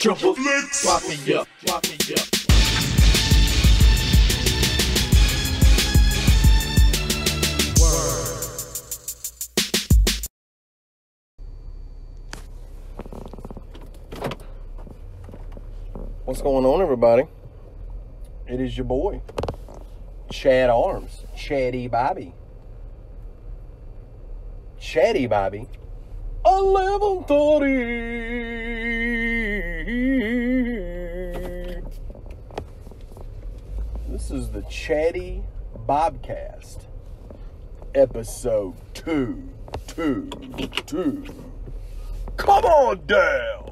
Triple flicks. Lock me up. Lock me up. What's going on, everybody? It is your boy, Chad Arms, Chaddy Bobby. Chaddy Bobby, 11:30. This is the Chaddy Bobcast, episode 2. Come on down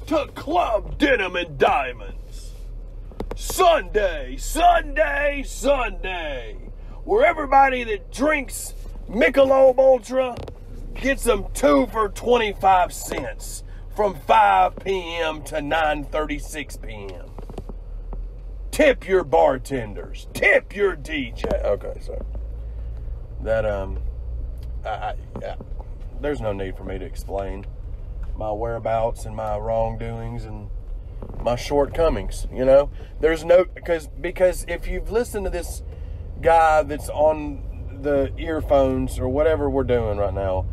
to Club Denim and Diamonds. Sunday, where everybody that drinks Michelob Ultra gets them 2 for 25 cents from 5 p.m. to 9:36 p.m. Tip your bartenders. Tip your DJ. Okay, so that, there's no need for me to explain my whereabouts and my wrongdoings and my shortcomings, you know? There's no, because if you've listened to this guy that's on the earphones or whatever we're doing right now,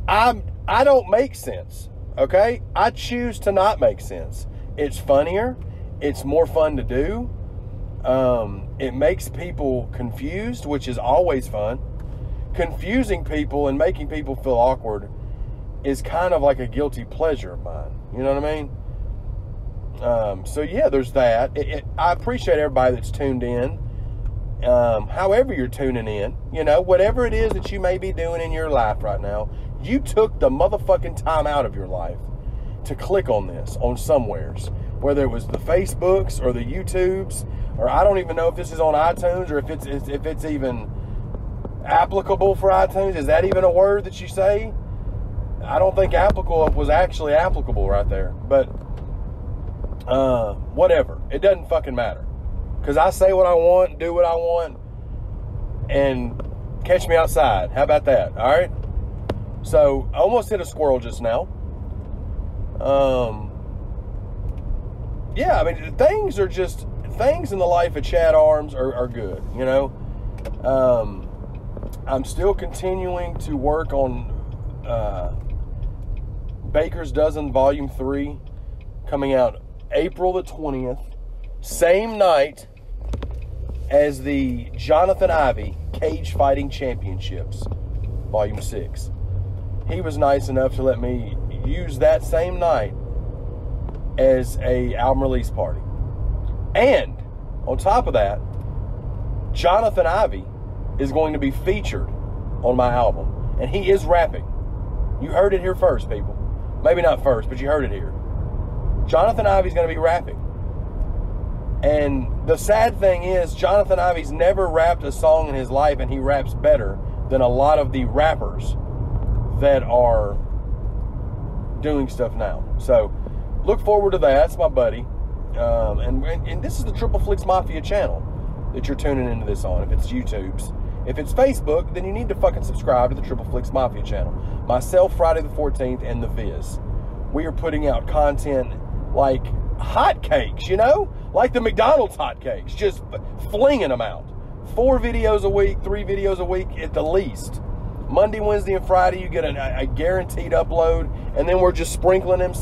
I don't make sense, okay? I choose to not make sense. It's funnier. It's more fun to do. It makes people confused, which is always fun. Confusing people and making people feel awkward is kind of like a guilty pleasure of mine. You know what I mean? So yeah, there's that. I appreciate everybody that's tuned in. However you're tuning in, you know, whatever it is that you may be doing in your life right now, you took the motherfucking time out of your life to click on this on somewheres, whether it was the Facebooks or the YouTubes, or I don't even know if this is on iTunes or if it's even applicable for iTunes. Is that even a word that you say? I don't think applicable was actually applicable right there, but whatever. It doesn't fucking matter, because I say what I want, do what I want, and catch me outside. How about that? All right. So I almost hit a squirrel just now. Yeah, I mean, things in the life of Chad Arms are good, you know. I'm still continuing to work on Baker's Dozen Volume 3, coming out April the 20th, same night as the Jonathan Ivey Cage Fighting Championships, Volume 6. He was nice enough to let me use that same night as a album release party. And on top of that, Jonathan Ivey is going to be featured on my album, and he is rapping. You heard it here first, people. Maybe not first, but you heard it here. Jonathan Ivey's going to be rapping. And the sad thing is, Jonathan Ivey's never rapped a song in his life, and he raps better than a lot of the rappers that are doing stuff now. So look forward to that. That's my buddy. And this is the Triple Flicks Mafia channel that you're tuning into this on. If it's YouTube's. If it's Facebook, then you need to fucking subscribe to the Triple Flicks Mafia channel. Myself, Friday the 14th, and The Viz. We are putting out content like hotcakes, you know? Like the McDonald's hotcakes. Just flinging them out. 4 videos a week, 3 videos a week at the least. Monday, Wednesday, and Friday, you get a guaranteed upload. And then we're just sprinkling them.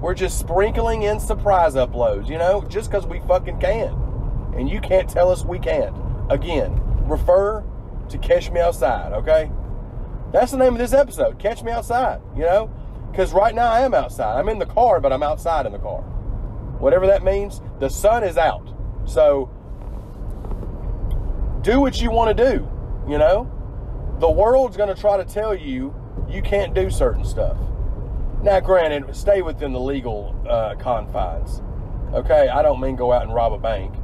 We're just sprinkling in surprise uploads, you know? Just because we fucking can. And you can't tell us we can't. Again, refer to Catch Me Outside, okay? That's the name of this episode, Catch Me Outside, you know? Because right now I am outside. I'm in the car, but I'm outside in the car. Whatever that means, the sun is out. So, do what you want to do, you know? The world's going to try to tell you you can't do certain stuff. Now, granted, stay within the legal confines, okay? I don't mean go out and rob a bank.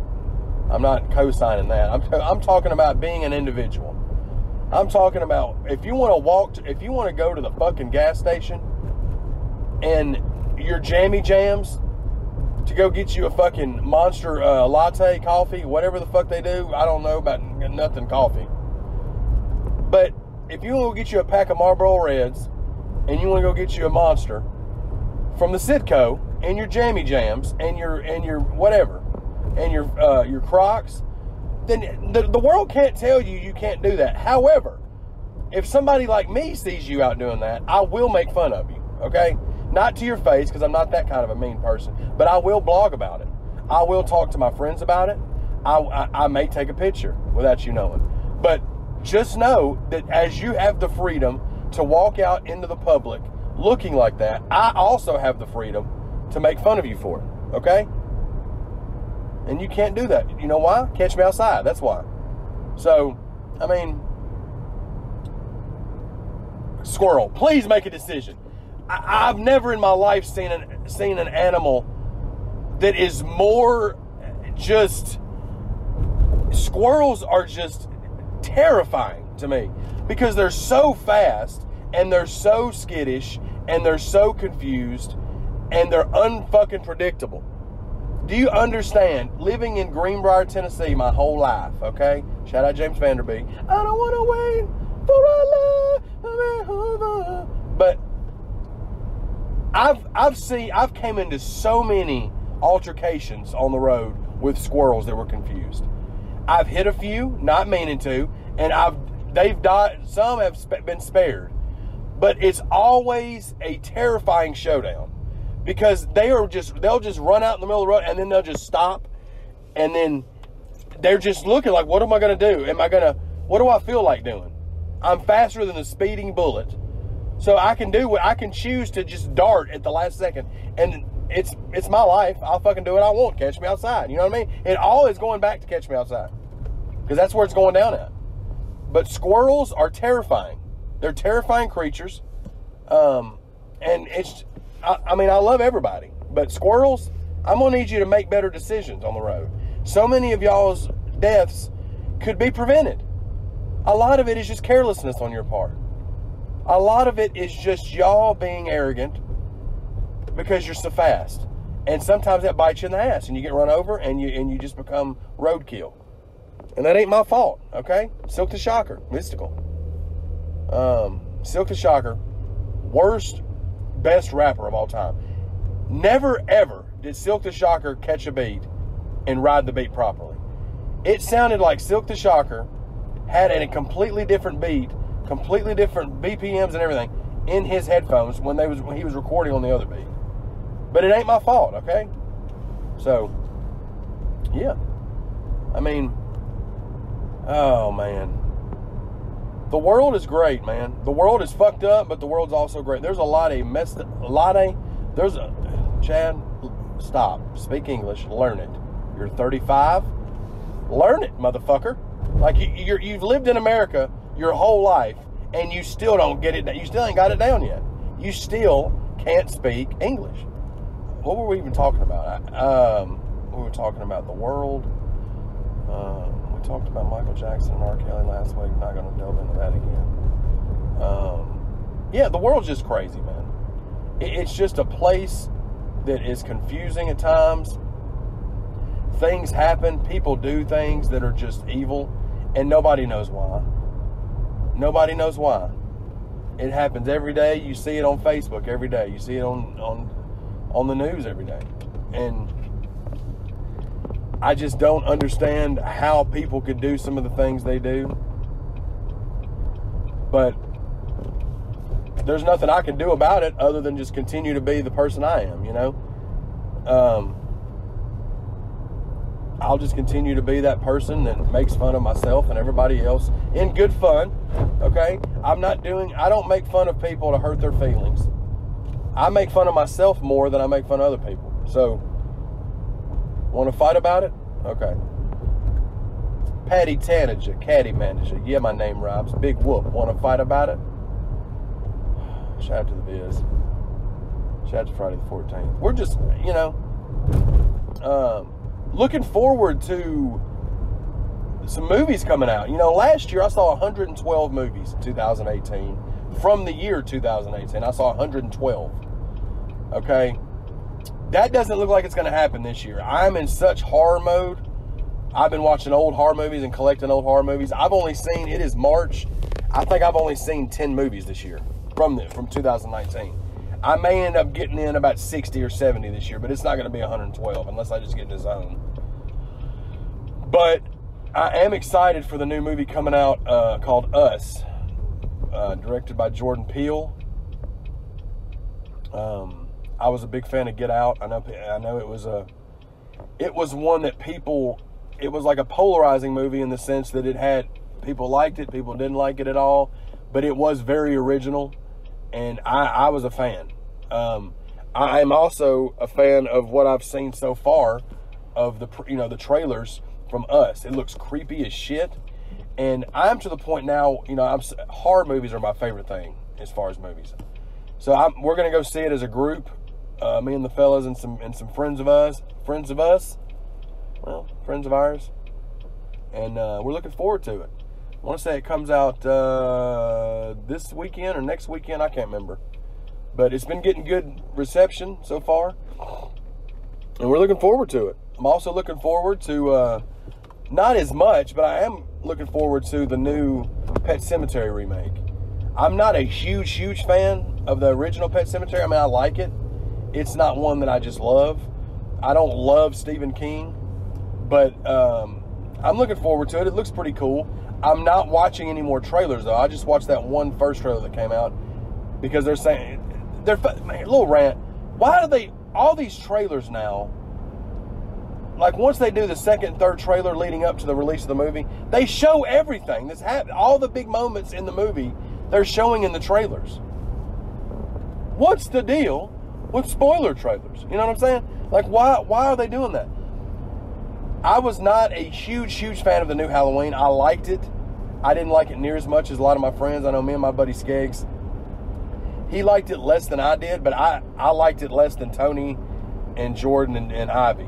I'm not co-signing that. I'm talking about being an individual. I'm talking about if you want to go to the fucking gas station and your jammy jams to go get you a fucking monster latte coffee, whatever the fuck they do. I don't know about nothing coffee. But if you want to go get you a pack of Marlboro Reds and you want to go get you a monster from the Sitco and your jammy jams and your whatever and your Crocs, then the world can't tell you you can't do that. However, if somebody like me sees you out doing that, I will make fun of you, okay? Not to your face, because I'm not that kind of a mean person, but I will blog about it. I will talk to my friends about it. I may take a picture without you knowing. But just know that as you have the freedom to walk out into the public looking like that, I also have the freedom to make fun of you for it, okay? And you can't do that. You know why? Catch me outside. That's why. So, I mean, squirrel, please make a decision. I've never in my life seen an animal that is more just... Squirrels are just terrifying to me because they're so fast and they're so skittish and they're so confused and they're unfucking predictable. Do you understand? Living in Greenbrier, Tennessee my whole life, okay? Shout out James Vanderbeek. I don't want to wait for our love. But I've came into so many altercations on the road with squirrels that were confused. I've hit a few, not meaning to, and they've died. Some have been spared, but it's always a terrifying showdown because they'll just run out in the middle of the road and then they'll just stop, and then they're just looking like, what am I going to do? What do I feel like doing? I'm faster than a speeding bullet, so I can do what I can choose to just dart at the last second, and it's my life. I'll fucking do what I want. Catch me outside. You know what I mean? It all is going back to catch me outside because that's where it's going down at. But squirrels are terrifying. They're terrifying creatures. And I mean, I love everybody, but squirrels, I'm going to need you to make better decisions on the road. So many of y'all's deaths could be prevented. A lot of it is just carelessness on your part. A lot of it is just y'all being arrogant because you're so fast, and sometimes that bites you in the ass, and you get run over, and you just become roadkill, and that ain't my fault. Okay, Silk the Shocker, mystical. Silk the Shocker, best rapper of all time. Never ever did Silk the Shocker catch a beat and ride the beat properly. It sounded like Silk the Shocker had a completely different beat, completely different BPMs and everything in his headphones when he was recording on the other beat. But it ain't my fault, okay? So, yeah. I mean, oh, man. The world is great, man. The world is fucked up, but the world's also great. There's Chad, stop. Speak English. Learn it. You're 35. Learn it, motherfucker. Like, you've lived in America your whole life, and you still don't get it. You still ain't got it down yet. You still can't speak English. What were we even talking about? We were talking about the world. We talked about Michael Jackson and R. Kelly last week. I'm not going to delve into that again. Yeah, the world's just crazy, man. It's just a place that is confusing at times. Things happen. People do things that are just evil, and nobody knows why. Nobody knows why. It happens every day. You see it on Facebook every day. You see it on the news every day. And I just don't understand how people could do some of the things they do. But there's nothing I can do about it other than just continue to be the person I am, you know? I'll just continue to be that person that makes fun of myself and everybody else in good fun, okay? I don't make fun of people to hurt their feelings. I make fun of myself more than I make fun of other people. So, want to fight about it? Okay. Patty Tanager, Caddy Manager. Yeah, my name rhymes. Big whoop. Want to fight about it? Shout out to the biz. Shout out to Friday the 14th. We're just, looking forward to some movies coming out. You know, last year I saw 112 movies in 2018. From the year 2018, I saw 112. Okay? That doesn't look like it's going to happen this year. I'm in such horror mode. I've been watching old horror movies and collecting old horror movies. It is March. I think I've only seen 10 movies this year from 2019. I may end up getting in about 60 or 70 this year, but it's not going to be 112 unless I just get in the zone. But I am excited for the new movie coming out called Us, directed by Jordan Peele. I was a big fan of Get Out. I know it was one that people, it was like a polarizing movie in the sense that it had, people liked it, people didn't like it at all, but it was very original, and I was a fan. I am also a fan of what I've seen so far of the trailers from Us. It looks creepy as shit, and I'm to the point now, horror movies are my favorite thing as far as movies. So we're gonna go see it as a group, me and the fellas and some friends of ours, and we're looking forward to it. I want to say it comes out this weekend or next weekend, I can't remember, but it's been getting good reception so far, and we're looking forward to it. I'm also looking forward to not as much, but I am looking forward to the new Pet Sematary remake. I'm not a huge fan of the original Pet Sematary. I mean, I like it. It's not one that I just love. I don't love Stephen King, but I'm looking forward to it. It looks pretty cool. I'm not watching any more trailers, though. I just watched that one first trailer that came out because they're saying, man, a little rant. Why do they, all these trailers now, like once they do the second and third trailer leading up to the release of the movie, they show everything that's happened. All the big moments in the movie, they're showing in the trailers. What's the deal with spoiler trailers? You know what I'm saying? Like, why are they doing that? I was not a huge fan of the new Halloween. I liked it. I didn't like it near as much as a lot of my friends. I know me and my buddy Skeggs, he liked it less than I did, but I liked it less than Tony and Jordan and Ivy.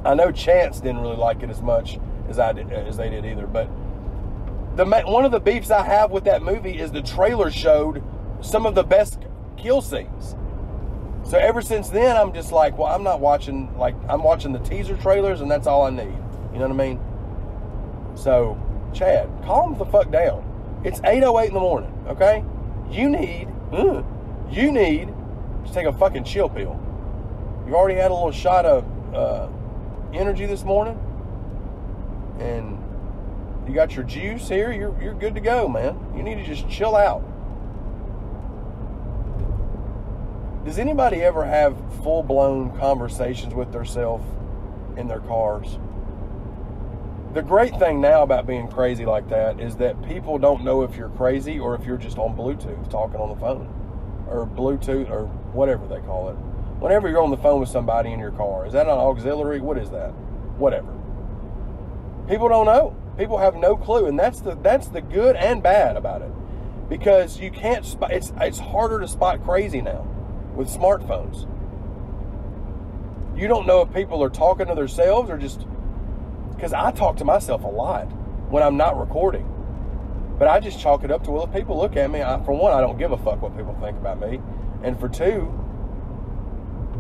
I know Chance didn't really like it as much as they did either, but one of the beefs I have with that movie is the trailer showed some of the best kill scenes. So ever since then, I'm just like, well, I'm not watching, like, I'm watching the teaser trailers, and that's all I need. You know what I mean? So, Chad, calm the fuck down. It's 8:08 in the morning, okay? You need to take a fucking chill pill. You already had a little shot of energy this morning, and you got your juice here. You're good to go, man. You need to just chill out. Does anybody ever have full-blown conversations with themselves in their cars? The great thing now about being crazy like that is that people don't know if you're crazy or if you're just on Bluetooth talking on the phone, or Bluetooth, or whatever they call it. Whenever you're on the phone with somebody in your car, is that an auxiliary? What is that? Whatever. People don't know. People have no clue, and that's the good and bad about it, because you can't. It's harder to spot crazy now with smartphones. You don't know if people are talking to themselves or just, because I talk to myself a lot when I'm not recording, but I just chalk it up to, well, if people look at me, for one, I don't give a fuck what people think about me, and for two,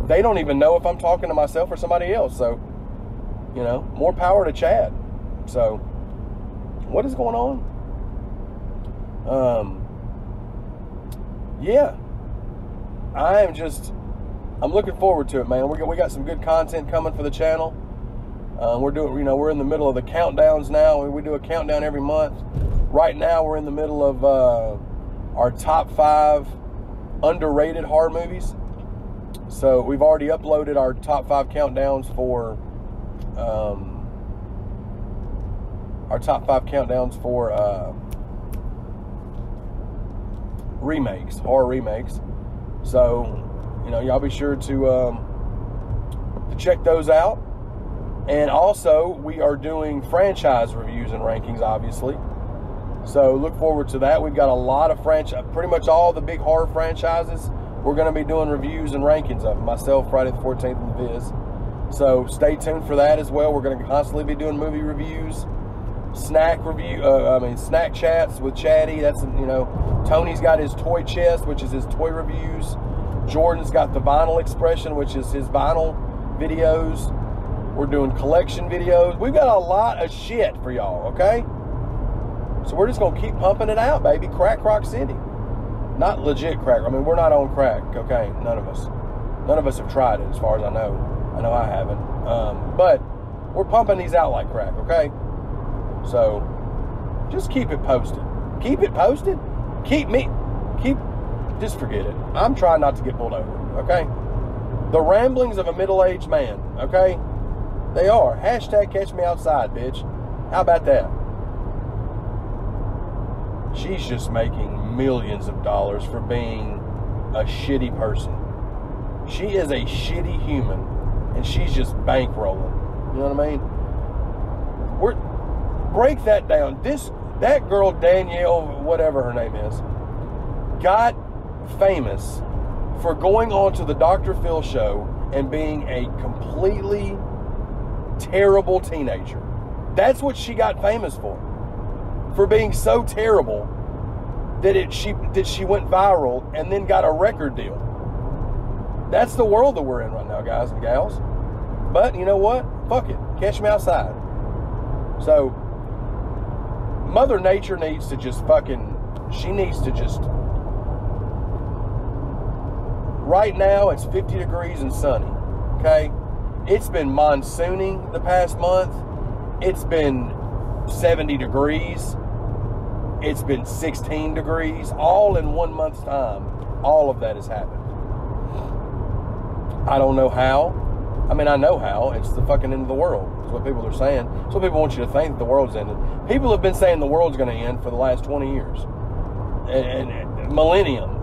they don't even know if I'm talking to myself or somebody else. So, more power to Chad. So, what is going on? Yeah, I'm looking forward to it, man. We got some good content coming for the channel. We're in the middle of the countdowns now. We do a countdown every month. Right now, we're in the middle of our top 5 underrated horror movies. So we've already uploaded our top 5 countdowns for remakes, horror remakes. So, y'all be sure to check those out. And also, we are doing franchise reviews and rankings, obviously. So look forward to that. We've got a lot of pretty much all the big horror franchises. We're going to be doing reviews and rankings of them. Myself, Friday the 14th, and the Viz. So stay tuned for that as well. We're going to constantly be doing movie reviews, snack chats with Chaddy. That's, Tony's got his toy chest, which is his toy reviews. Jordan's got the vinyl expression, which is his vinyl videos. We're doing collection videos. We've got a lot of shit for y'all, okay? So we're just going to keep pumping it out, baby. Crack Rock City. Not legit crack. I mean, we're not on crack cocaine. None of us. None of us have tried it, as far as I know. I know I haven't. But we're pumping these out like crack, okay? So, just keep it posted. Keep it posted. Just forget it. I'm trying not to get pulled over, okay? The ramblings of a middle-aged man, okay? They are. Hashtag catch me outside, bitch. How about that? She's just making millions of dollars for being a shitty person. She is a shitty human, and she's just bankrolling. You know what I mean? Break that down. That girl, Danielle, whatever her name is, got famous for going on to the Dr. Phil show and being a completely terrible teenager. That's what she got famous for being so terrible that she went viral and then got a record deal. That's the world that we're in right now, guys and gals. But you know what? Fuck it. Catch me outside. So, Mother Nature needs to just right now it's 50 degrees and sunny, okay? It's been monsooning the past month. It's been 70 degrees. It's been 16 degrees. All in 1 month's time, all of that has happened. I don't know how. I mean, I know how. It's the fucking end of the world. That's what people are saying. That's what people want you to think, that the world's ended. People have been saying the world's going to end for the last 20 years. And millennium.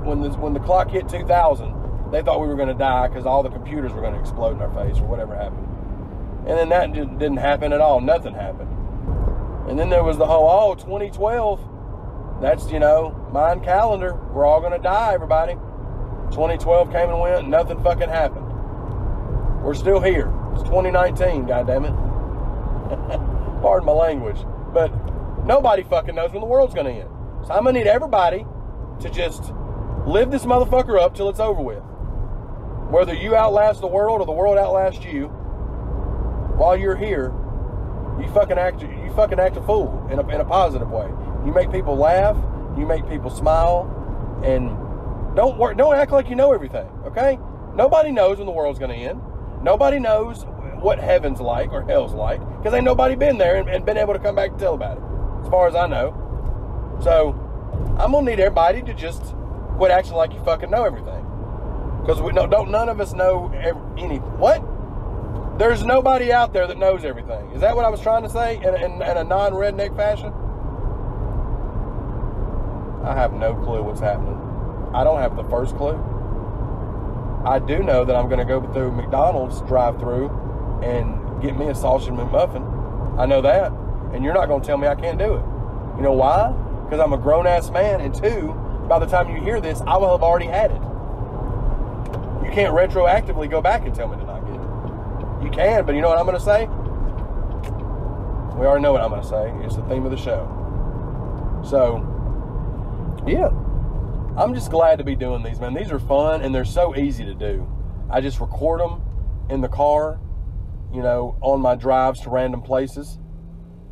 When the clock hit 2000, they thought we were going to die because all the computers were going to explode in our face or whatever happened. And then that didn't happen at all. Nothing happened. And then there was the whole, 2012. That's, Mayan calendar. We're all going to die, everybody. 2012 came and went. Nothing fucking happened. We're still here. It's 2019, goddammit. Pardon my language. But nobody fucking knows when the world's going to end. So I'm going to need everybody to just live this motherfucker up till it's over with. Whether you outlast the world or the world outlasts you, while you're here, you fucking act a fool in a positive way. You make people laugh, you make people smile, and don't act like you know everything, okay? Nobody knows when the world's going to end. Nobody knows what heaven's like or hell's like, because ain't nobody been there and been able to come back and tell about it, as far as I know. So, I'm going to need everybody to just quit acting like you fucking know everything. Because none of us know anything. What? There's nobody out there that knows everything. Is that what I was trying to say in a non-redneck fashion? I have no clue what's happening. I don't have the first clue. I do know that I'm going to go through McDonald's drive-thru and get me a sausage McMuffin. I know that. And you're not going to tell me I can't do it. You know why? Because I'm a grown-ass man. And two, by the time you hear this, I will have already had it. You can't retroactively go back and tell me to not get it. You can, but you know what I'm going to say? We already know what I'm going to say. It's the theme of the show. So, yeah. I'm just glad to be doing these, man. These are fun, and they're so easy to do. I just record them in the car, on my drives to random places.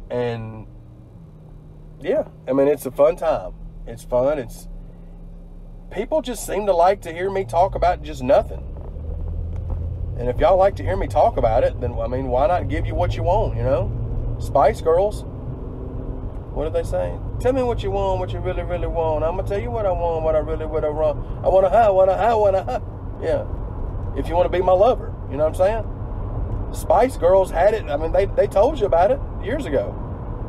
And, yeah, I mean, it's a fun time. It's fun. People just seem to like to hear me talk about just nothing. And if y'all like to hear me talk about it, then, I mean, why not give you what you want, Spice Girls. What did they say? Tell me what you want, what you really, really want. I'm going to tell you what I want, what I really, what I want. I want to. Yeah. If you want to be my lover. You know what I'm saying? Spice Girls had it. I mean, they told you about it years ago.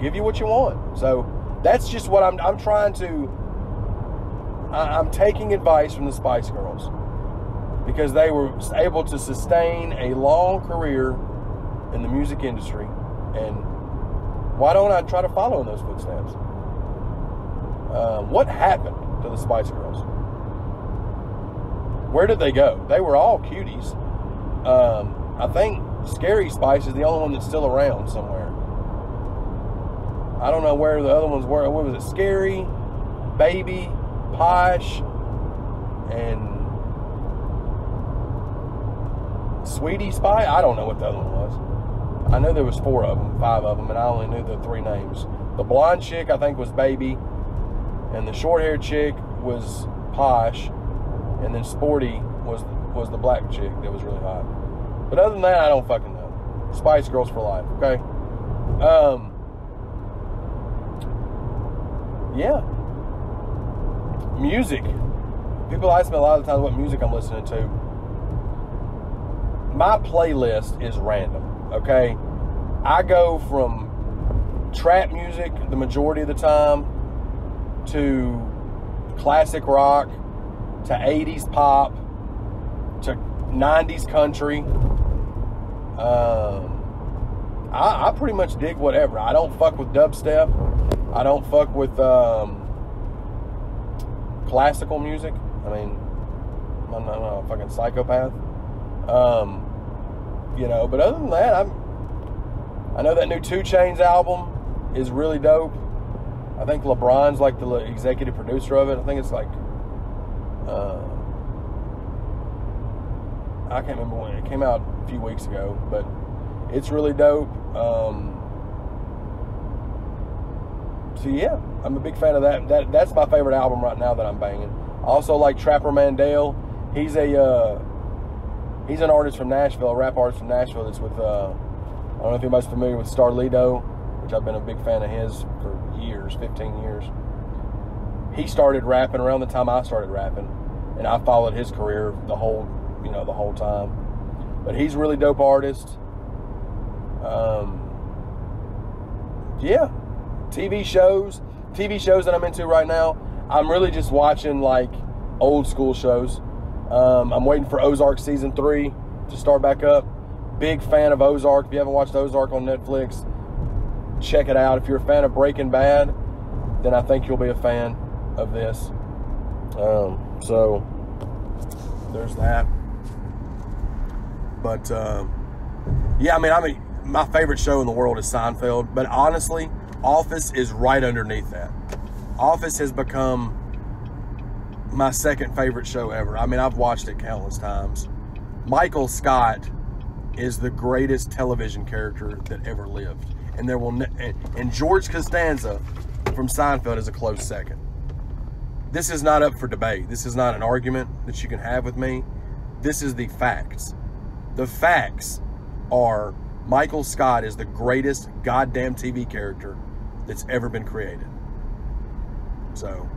Give you what you want. So that's just what I'm trying to. I'm taking advice from the Spice Girls. Because they were able to sustain a long career in the music industry. And why don't I try to follow in those footsteps? What happened to the Spice Girls? Where did they go? They were all cuties. I think Scary Spice is the only one that's still around somewhere. I don't know where the other ones were. What was it? Scary, Baby, Posh, and Sweetie Spice? I don't know what the other one was. I know there was 5 of them, and I only knew the 3 names. The blonde chick, I think, was Baby, and the short-haired chick was Posh, and then Sporty was the black chick that was really hot. But other than that, I don't fucking know. Spice Girls for life, okay? Yeah. Music. People ask me a lot of times what music I'm listening to. My playlist is random, okay? I go from trap music the majority of the time to classic rock to 80s pop to 90s country. I pretty much dig whatever. I don't fuck with dubstep. I don't fuck with classical music. I mean, I'm not a fucking psychopath. You know, but other than that, I know that new 2 Chainz album is really dope. I think LeBron's like the executive producer of it. I think it's like, I can't remember when it came out a few weeks ago, but it's really dope. So yeah, I'm a big fan of that. That's my favorite album right now that I'm banging. I also like Trapper Mandel. He's an artist from Nashville, a rap artist from Nashville that's with, I don't know if anybody's familiar with Starlito, which I've been a big fan of his for years, 15 years. He started rapping around the time I started rapping, and I followed his career the whole time. But he's a really dope artist. Yeah, TV shows that I'm into right now. I'm really just watching like old school shows. I'm waiting for Ozark season 3 to start back up. Big fan of Ozark. If you haven't watched Ozark on Netflix, check it out. If you're a fan of Breaking Bad, then I think you'll be a fan of this. So there's that. But yeah, I mean, my favorite show in the world is Seinfeld. But honestly, Office is right underneath that. Office has become my second favorite show ever. I mean, I've watched it countless times. Michael Scott is the greatest television character that ever lived, and and George Costanza from Seinfeld is a close second. This is not up for debate. This is not an argument that you can have with me. This is the facts. The facts are Michael Scott is the greatest goddamn TV character that's ever been created. So,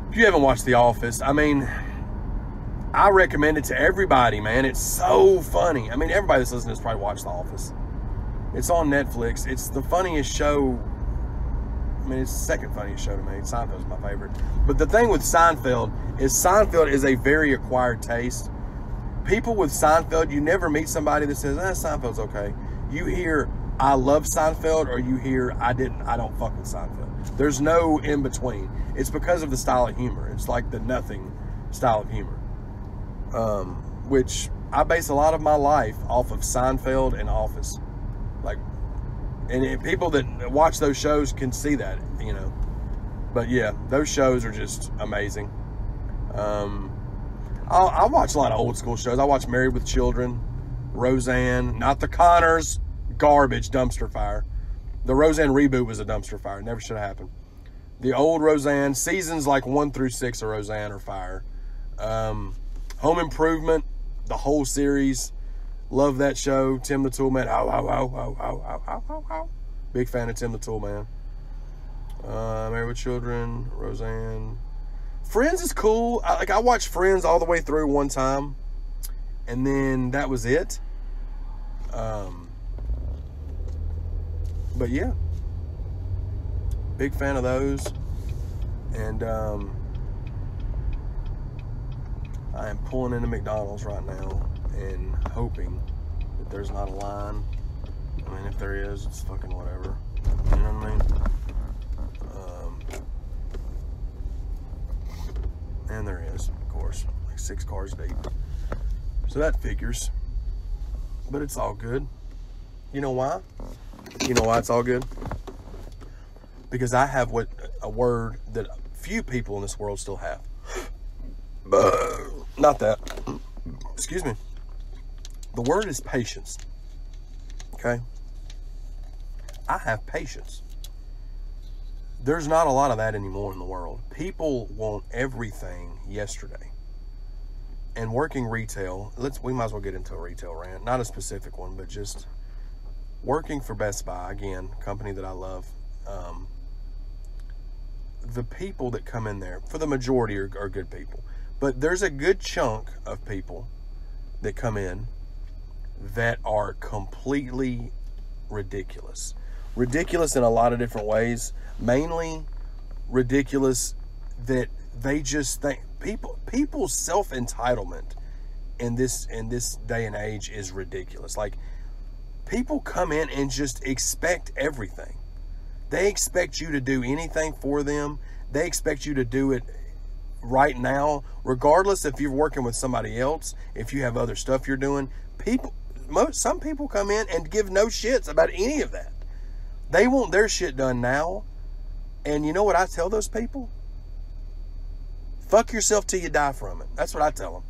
if you haven't watched The Office, I mean, I recommend it to everybody, man. It's so funny. I mean, everybody that's listening has probably watched The Office. It's on Netflix. It's the funniest show. I mean, it's the second funniest show to me. Seinfeld's my favorite. But the thing with Seinfeld is a very acquired taste. People with Seinfeld, you never meet somebody that says, Seinfeld's okay. You hear, I love Seinfeld, or you hear, I don't fuck with Seinfeld. There's no in between. It's because of the style of humor. It's like the nothing style of humor. Which I base a lot of my life off of Seinfeld and Office. Like, and people that watch those shows can see that, you know. But yeah, those shows are just amazing. I watch a lot of old school shows. I watch Married with Children, Roseanne, not the Connors, garbage, dumpster fire. The Roseanne reboot was a dumpster fire. It never should have happened. The old Roseanne, seasons like 1 through 6 of Roseanne are fire. Home Improvement, the whole series. Love that show. Tim the Tool Man. Big fan of Tim the Tool Man. Married with Children, Roseanne. Friends is cool. I watched Friends all the way through one time, and then that was it. But yeah, big fan of those. And I am pulling into McDonald's right now and hoping that there's not a line. I mean, if there is, it's fucking whatever. You know what I mean? And there is, of course, like 6 cars deep. So that figures. But it's all good. You know why? You know why it's all good? Because I have a word that few people in this world still have. Not that. Excuse me. The word is patience. Okay? I have patience. there's not a lot of that anymore in the world. People want everything yesterday. And working retail, we might as well get into a retail rant. Not a specific one, but just working for Best Buy, again, company that I love. The people that come in there, for the majority, are good people. But there's a good chunk of people that come in that are completely ridiculous. Ridiculous in a lot of different ways. Mainly ridiculous that they just think people's self-entitlement in this day and age is ridiculous. Like, people come in and just expect everything. They expect you to do anything for them. They expect you to do it right now, regardless if you're working with somebody else, if you have other stuff you're doing. Some people come in and give no shits about any of that. They want their shit done now. And you know what I tell those people? Fuck yourself till you die from it. That's what I tell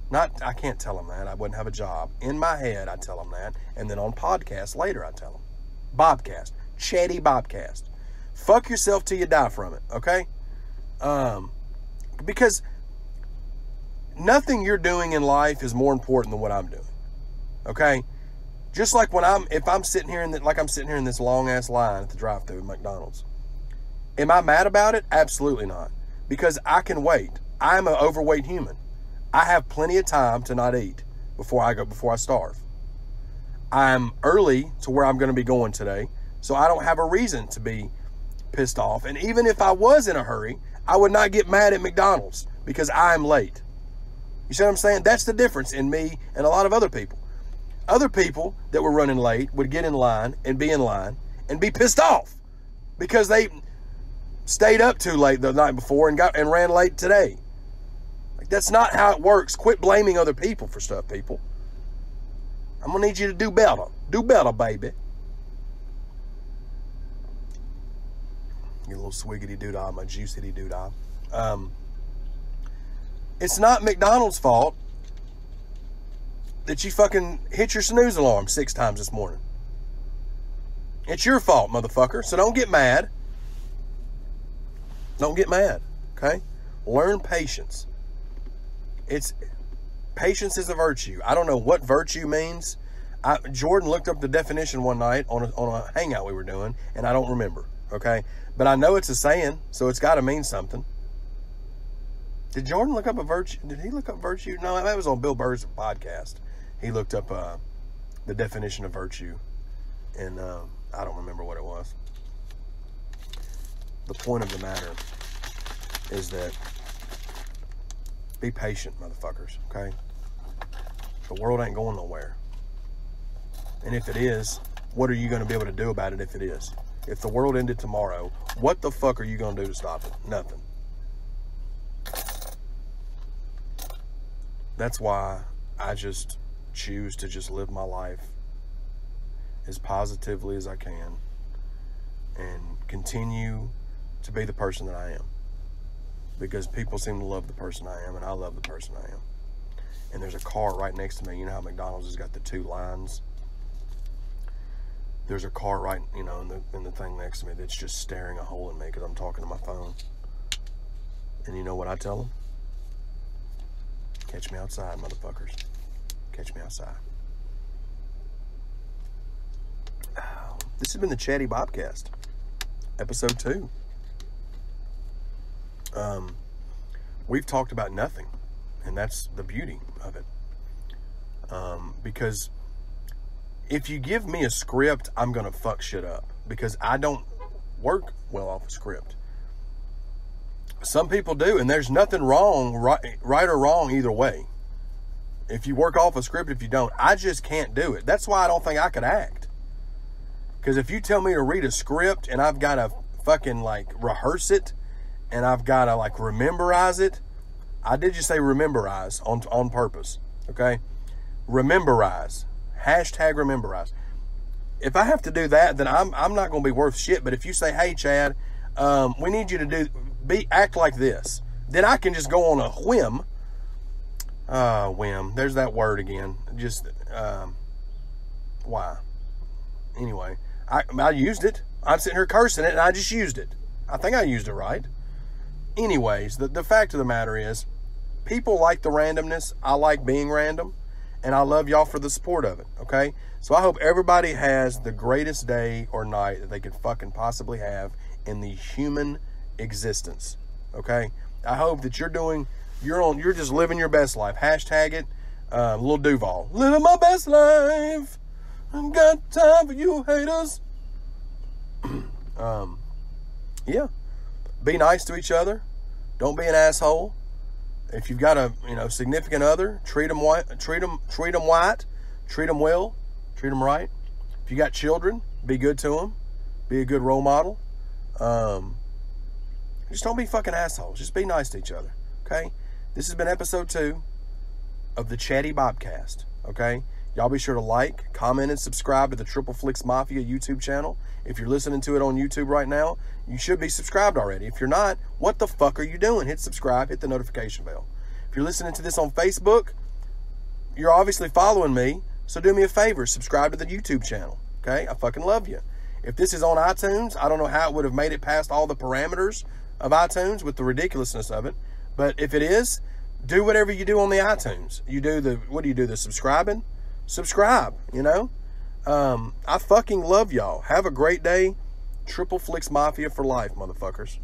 them. I can't tell them that. I wouldn't have a job. In my head, I tell them that. And then on podcasts later, I tell them. Bobcast. Chaddy Bobcast. Fuck yourself till you die from it. Okay? Because nothing you're doing in life is more important than what I'm doing. Okay? Just like if I'm sitting here I'm sitting here in this long ass line at the drive-thru at McDonald's. Am I mad about it? Absolutely not. Because I can wait. I'm an overweight human. I have plenty of time to not eat before I starve. I'm early to where I'm going to be going today, so I don't have a reason to be pissed off. And even if I was in a hurry, I would not get mad at McDonald's because I'm late. You see what I'm saying? That's the difference in me and a lot of other people. Other people that were running late would get in line and be pissed off because they stayed up too late the night before and ran late today. Like, that's not how it works. Quit blaming other people for stuff, people. I'm gonna need you to do better. Do better, baby. Your little swiggity doodah, my juicity doodah. It's not McDonald's fault that you fucking hit your snooze alarm 6 times this morning. It's your fault, motherfucker. So don't get mad. Don't get mad, okay? Learn patience. Patience is a virtue. I don't know what virtue means. Jordan looked up the definition one night on a hangout we were doing, and I don't remember, okay? But I know it's a saying, so it's got to mean something. Did Jordan look up a virtue? Did he look up virtue? No, that was on Bill Burr's podcast. He looked up the definition of virtue, and I don't remember what it was. The point of the matter is that be patient, motherfuckers, okay? The world ain't going nowhere. And if it is, what are you going to be able to do about it if it is? If the world ended tomorrow, what the fuck are you going to do to stop it? Nothing. That's why I just choose to just live my life as positively as I can and continue to be the person that I am. Because people seem to love the person I am, and I love the person I am. And there's a car right next to me. You know how McDonald's has got the 2 lines? There's a car right, in the thing next to me that's just staring a hole in me because I'm talking to my phone. And you know what I tell them? Catch me outside, motherfuckers. Catch me outside. This has been the Chaddy Bobcast, episode 2. We've talked about nothing, and that's the beauty of it. Because if you give me a script, I'm going to fuck shit up because I don't work well off a script. Some people do, and there's nothing wrong, right or wrong either way. If you work off a script, if you don't, I just can't do it. That's why I don't think I could act. Because if you tell me to read a script and I've got to fucking rehearse it and I've got to rememberize it, I did just say rememberize on purpose, okay? Rememberize. Hashtag rememberize. If I have to do that, then I'm not going to be worth shit. But if you say, hey, Chad, we need you to act like this, then I can just go on a whim. Whim. There's that word again. Just, why? Anyway, I used it. I'm sitting here cursing it, and I just used it. I think I used it right. Anyways, the fact of the matter is, people like the randomness. I like being random, and I love y'all for the support of it, okay? So I hope everybody has the greatest day or night that they could fucking possibly have in the human existence, okay? I hope that you're just living your best life. Hashtag it, Lil Duval. Living my best life. I got time for you haters. Yeah. Be nice to each other. Don't be an asshole. If you've got a significant other, treat them white, treat them well, treat them right. If you got children, be good to them. Be a good role model. Just don't be fucking assholes. Just be nice to each other. Okay? This has been episode 2 of the Chaddy Bobcast. Okay? Y'all be sure to like, comment, and subscribe to the Triple Flicks Mafia YouTube channel. If you're listening to it on YouTube right now, you should be subscribed already. If you're not, what the fuck are you doing? Hit subscribe, hit the notification bell. If you're listening to this on Facebook, you're obviously following me, so do me a favor, subscribe to the YouTube channel. Okay? I fucking love you. If this is on iTunes, I don't know how it would have made it past all the parameters of iTunes with the ridiculousness of it. But if it is, do whatever you do on the iTunes. What do you do, the subscribing? Subscribe, I fucking love y'all. Have a great day. Triple Flicks Mafia for life, motherfuckers.